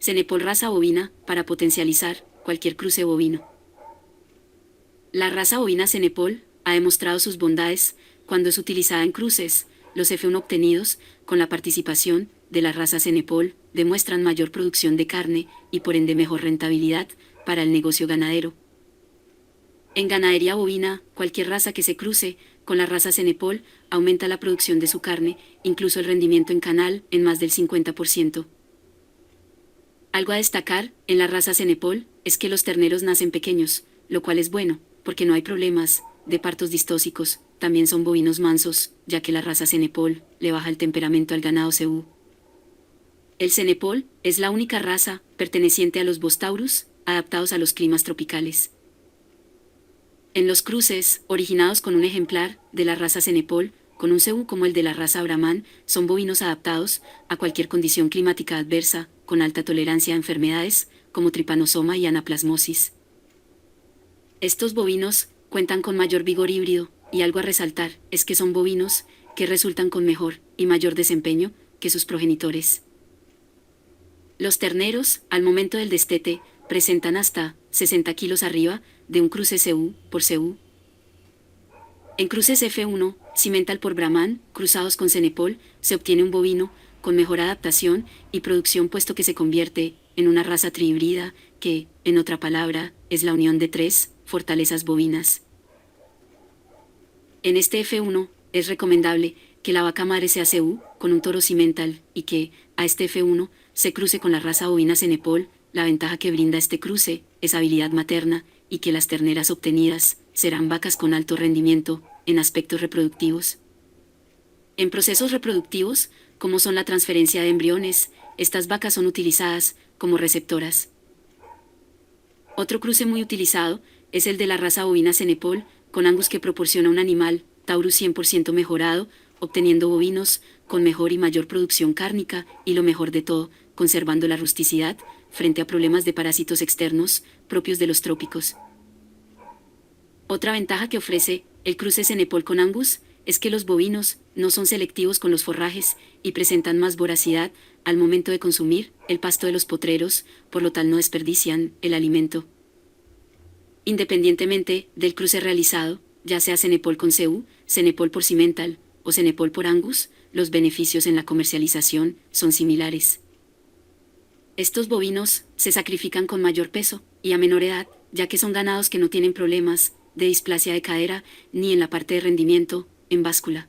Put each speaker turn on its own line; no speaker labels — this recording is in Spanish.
Cenepol raza bovina, para potencializar cualquier cruce bovino. La raza bovina Cenepol ha demostrado sus bondades cuando es utilizada en cruces. Los F1 obtenidos, con la participación de la raza Cenepol, demuestran mayor producción de carne y por ende mejor rentabilidad para el negocio ganadero. En ganadería bovina, cualquier raza que se cruce con la raza Cenepol aumenta la producción de su carne, incluso el rendimiento en canal, en más del 50%. Algo a destacar en la raza Cenepol es que los terneros nacen pequeños, lo cual es bueno, porque no hay problemas de partos distóxicos. También son bovinos mansos, ya que la raza Cenepol le baja el temperamento al ganado cebú. El Cenepol es la única raza perteneciente a los Bostaurus, adaptados a los climas tropicales. En los cruces, originados con un ejemplar de la raza Cenepol, con un cebú como el de la raza Brahman, son bovinos adaptados a cualquier condición climática adversa, con alta tolerancia a enfermedades, como tripanosoma y anaplasmosis. Estos bovinos cuentan con mayor vigor híbrido, y algo a resaltar es que son bovinos que resultan con mejor y mayor desempeño que sus progenitores. Los terneros, al momento del destete, presentan hasta 60 kilos arriba de un cruce cebú por cebú. En cruces F1, Cimental por Brahman, cruzados con Cenepol, se obtiene un bovino con mejor adaptación y producción, puesto que se convierte en una raza trihíbrida que, en otra palabra, es la unión de tres fortalezas bovinas. En este F1, es recomendable que la vaca madre sea cebú con un toro Cimental y que, a este F1, se cruce con la raza bovina Cenepol. La ventaja que brinda este cruce es habilidad materna y que las terneras obtenidas serán vacas con alto rendimiento en aspectos reproductivos. En procesos reproductivos, como son la transferencia de embriones, estas vacas son utilizadas como receptoras. Otro cruce muy utilizado es el de la raza bovina Cenepol con Angus, que proporciona un animal Taurus 100% mejorado, obteniendo bovinos con mejor y mayor producción cárnica y, lo mejor de todo, conservando la rusticidad frente a problemas de parásitos externos propios de los trópicos. Otra ventaja que ofrece el cruce Cenepol con Angus es que los bovinos no son selectivos con los forrajes y presentan más voracidad al momento de consumir el pasto de los potreros, por lo tal no desperdician el alimento. Independientemente del cruce realizado, ya sea Cenepol con cebú, Cenepol por Cimental o Cenepol por Angus, los beneficios en la comercialización son similares. Estos bovinos se sacrifican con mayor peso y a menor edad, ya que son ganados que no tienen problemas de displasia de cadera ni en la parte de rendimiento en báscula.